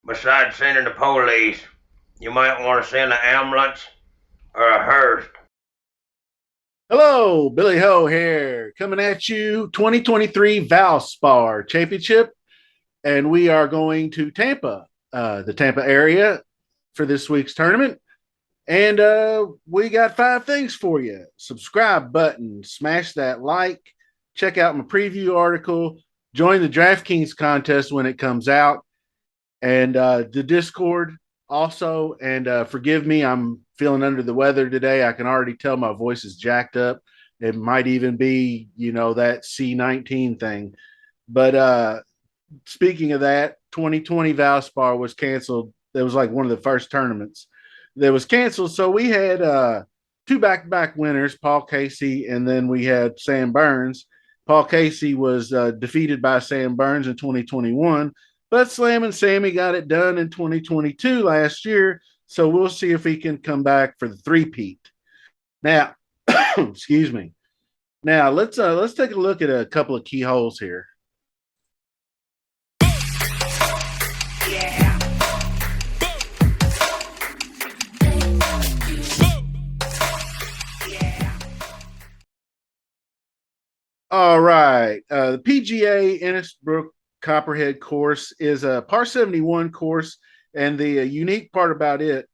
Besides sending the police, you might want to send an ambulance or a hearse. Hello, Billy Ho here, coming at you 2023 Valspar Championship, and we are going to Tampa, the Tampa area for this week's tournament. And we got 5 things for you. Subscribe button, smash that like, check out my preview article, join the DraftKings contest when it comes out, and the Discord also. And forgive me, I'm feeling under the weather today. I can already tell my voice is jacked up. It might even be, that C19 thing. But speaking of that, 2020 Valspar was canceled. That was like one of the first tournaments that was canceled. So we had two back-to-back winners, Paul Casey, and then we had Sam Burns. Paul Casey was defeated by Sam Burns in 2021, but Slam and Sammy got it done in 2022 last year. So we'll see if he can come back for the three-peat. Now, excuse me. Now let's take a look at a couple of key holes here. All right. The PGA Innisbrook Copperhead course is a par 71 course. And the unique part about it,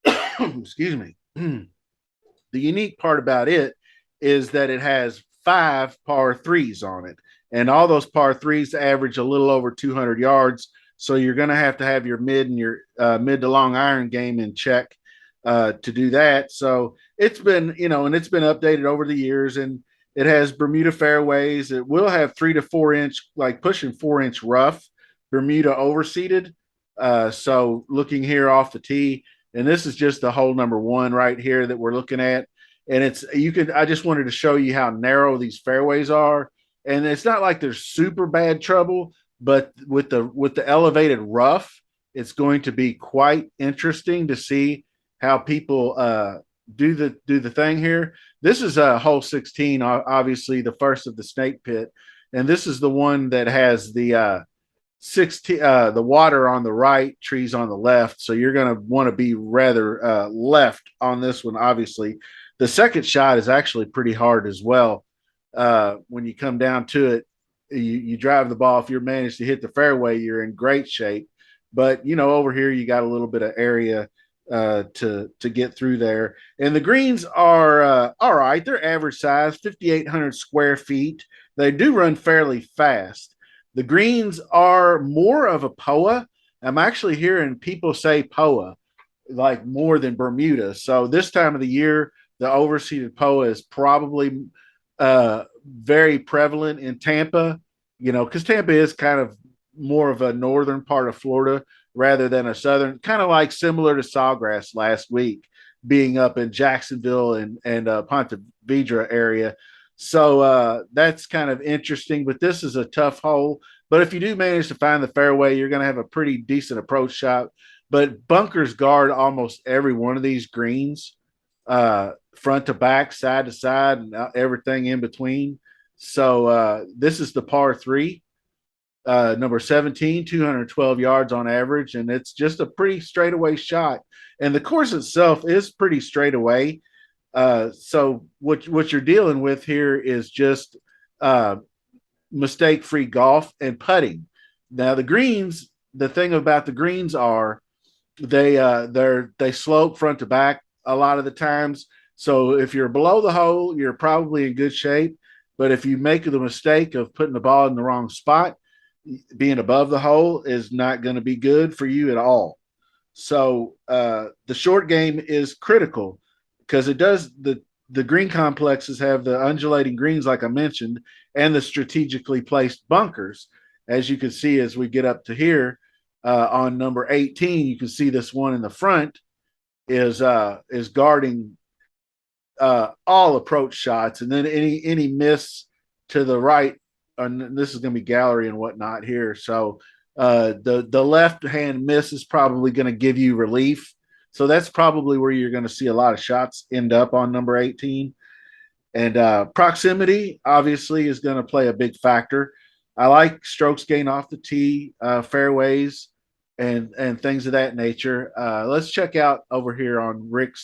excuse me, the unique part about it is that it has 5 par 3s on it. And all those par 3s average a little over 200 yards. So you're going to have your mid and your mid to long iron game in check to do that. So it's been, and it's been updated over the years. And it has Bermuda fairways. It will have 3 to 4 inch, like pushing 4 inch rough, Bermuda overseeded. So looking here off the tee, and this is just the hole number one right here that we're looking at. And I just wanted to show you how narrow these fairways are. And it's not like there's super bad trouble, but with the elevated rough, it's going to be quite interesting to see how people do the thing here. This is hole 16, obviously the first of the snake pit, and this is the one that has the 16 the water on the right, trees on the left. So you're going to want to be rather left on this one. Obviously, the second shot is actually pretty hard as well. When you come down to it, you drive the ball. If you manage to hit the fairway, you're in great shape. But over here you got a little bit of area to get through there. And the greens are all right. They're average size, 5,800 square feet. They do run fairly fast. The greens are more of a POA. I'm actually hearing people say POA like more than Bermuda. So this time of the year, the overseeded POA is probably very prevalent in Tampa, because Tampa is kind of more of a northern part of Florida rather than a southern, kind of like similar to Sawgrass last week, being up in Jacksonville and Ponte Vedra area. So that's kind of interesting, but this is a tough hole. But if you do manage to find the fairway, you're going to have a pretty decent approach shot. But bunkers guard almost every one of these greens, front to back, side to side, and everything in between. So this is the par 3, number 17, 212 yards on average, and it's just a pretty straightaway shot. And the course itself is pretty straightaway. So what you're dealing with here is just mistake free golf and putting. Now the greens, the thing about the greens are they slope front to back a lot of the times. So if you're below the hole, you're probably in good shape. But if you make the mistake of putting the ball in the wrong spot, being above the hole is not going to be good for you at all. So the short game is critical because it does the green complexes have the undulating greens, like I mentioned, and the strategically placed bunkers. As you can see, as we get up to here on number 18, you can see this one in the front is guarding all approach shots, and then any miss to the right, and this is going to be gallery and whatnot here. So the left hand miss is probably going to give you relief. So that's probably where you're going to see a lot of shots end up on number 18. And proximity obviously is going to play a big factor. I like strokes gain off the tee, fairways, and things of that nature. Let's check out over here on Rick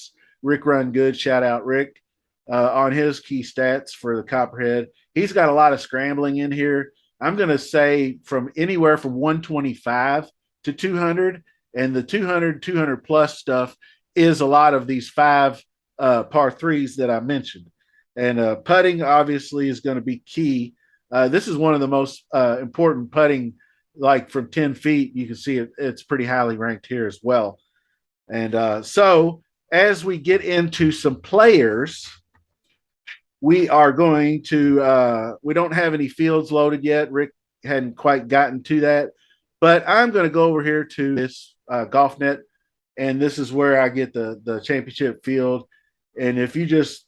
Run Good. Shout out Rick on his key stats for the Copperhead. He's got a lot of scrambling in here. I'm going to say from anywhere from 125 to 200, and the 200 plus stuff is a lot of these five par threes that I mentioned. And putting obviously is going to be key. This is one of the most important putting, like from 10 feet. You can see it's pretty highly ranked here as well. And so as we get into some players, we are going to, we don't have any fields loaded yet. Rick hadn't quite gotten to that, but I'm going to go over here to this GolfNet, and this is where I get the championship field. And if you just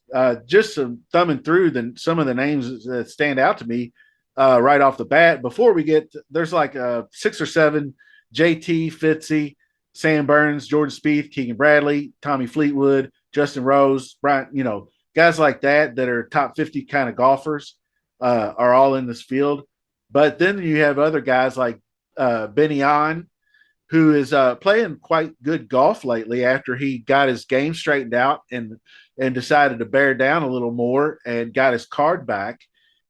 some thumbing through some of the names that stand out to me right off the bat, before we get there's like 6 or 7: JT, Fitzy, Sam Burns, Jordan Spieth, Keegan Bradley, Tommy Fleetwood, Justin Rose, Brian. Guys like that are top 50 kind of golfers are all in this field. But then you have other guys like Benny On, who is playing quite good golf lately after he got his game straightened out and decided to bear down a little more and got his card back.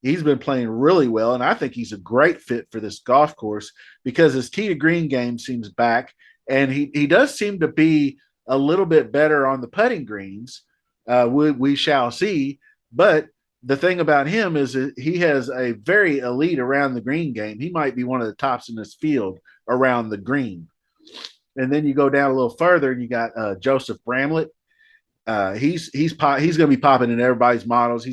He's been playing really well, and I think he's a great fit for this golf course because his tee to green game seems back, and he does seem to be a little bit better on the putting greens. We shall see, but the thing about him is that he has a very elite around the green game. He might be one of the tops in this field around the green. And then you go down a little further, and you got Joseph Bramlett. He's going to be popping in everybody's models.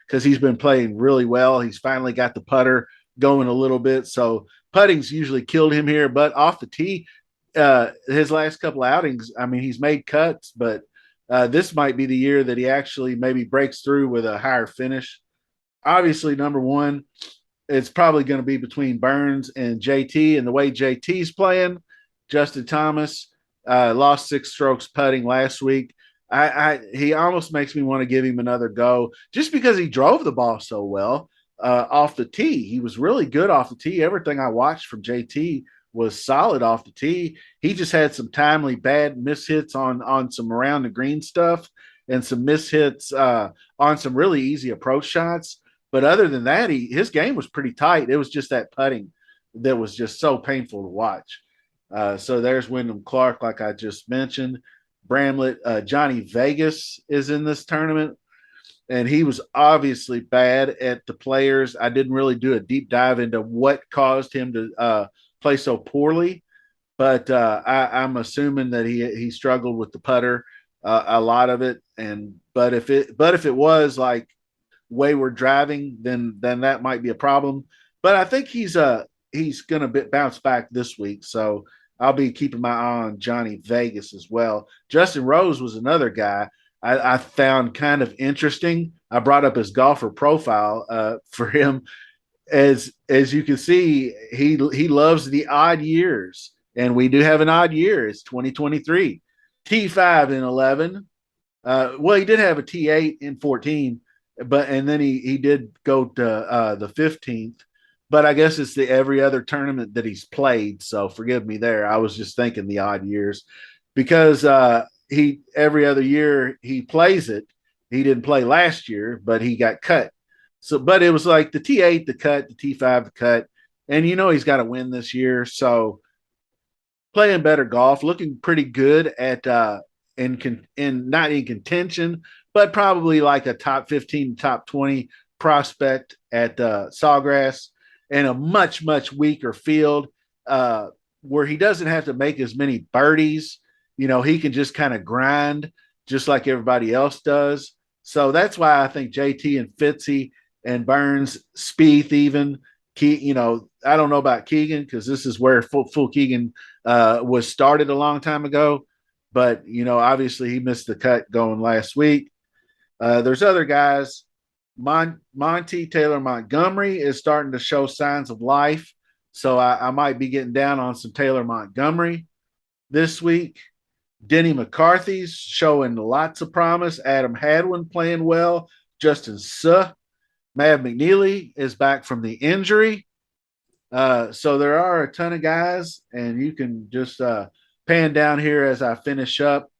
Because he's been playing really well. He's finally got the putter going a little bit. So putting's usually killed him here, but off the tee, his last couple outings, I mean, he's made cuts, but this might be the year that he actually maybe breaks through with a higher finish. Obviously, number one, it's probably going to be between Burns and JT. And the way JT's playing, Justin Thomas lost 6 strokes putting last week. He almost makes me want to give him another go just because he drove the ball so well off the tee. He was really good off the tee. Everything I watched from JT was solid off the tee. He just had some timely bad mishits on some around the green stuff and some mishits on some really easy approach shots. But other than that, his game was pretty tight. It was just that putting that was just so painful to watch. So there's Wyndham Clark, like I just mentioned. Bramlett, Johnny Vegas is in this tournament, and he was obviously bad at the players. I didn't really do a deep dive into what caused him to play so poorly, but I'm assuming that he struggled with the putter a lot of it. But if it was like wayward driving, then that might be a problem. But I think he's going to bounce back this week, so I'll be keeping my eye on Johnny Vegas as well. Justin Rose was another guy I found kind of interesting. I brought up his golfer profile for him. As you can see, he loves the odd years, and we do have an odd year. It's 2023. T5 in 11. Well, he did have a T8 in 14, and then he did go to the 15th. But I guess it's the every other tournament that he's played. So forgive me there. I was just thinking the odd years because he every other year he plays it. He didn't play last year, but he got cut. So, but it was like the T8, the cut, the T5, the cut, and he's got to win this year. So playing better golf, looking pretty good at in not in contention, but probably like a top 15, top 20 prospect at Sawgrass. And a much, much weaker field where he doesn't have to make as many birdies. He can just kind of grind just like everybody else does. So that's why I think JT and Fitzy and Burns, Spieth even, I don't know about Keegan because this is where full Keegan was started a long time ago. But, obviously he missed the cut going last week. There's other guys. Monty Taylor Montgomery is starting to show signs of life. So I might be getting down on some Taylor Montgomery this week. Denny McCarthy's showing lots of promise. Adam Hadwin playing well. Justin Suh. Mav McNeely is back from the injury. So there are a ton of guys, and you can just pan down here as I finish up.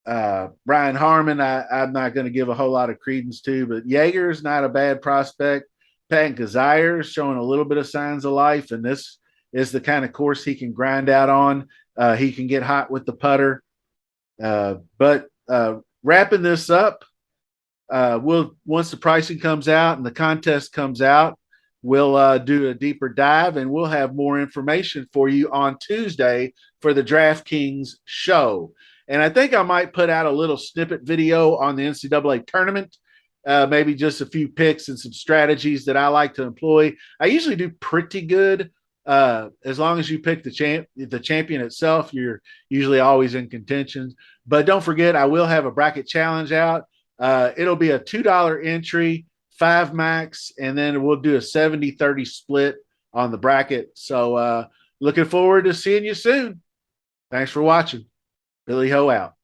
Brian Harmon, I'm not going to give a whole lot of credence to, but Jaeger's not a bad prospect. Pat Kazire is showing a little bit of signs of life, and this is the kind of course he can grind out on. He can get hot with the putter. But wrapping this up, we'll once the pricing comes out and the contest comes out, we'll do a deeper dive and we'll have more information for you on Tuesday for the DraftKings show. And I think I might put out a little snippet video on the NCAA tournament, maybe just a few picks and some strategies that I like to employ. I usually do pretty good. As long as you pick the champion itself, you're usually always in contention. But don't forget, I will have a bracket challenge out. It'll be a $2 entry, 5 max, and then we'll do a 70-30 split on the bracket. So looking forward to seeing you soon. Thanks for watching. Billy Ho out.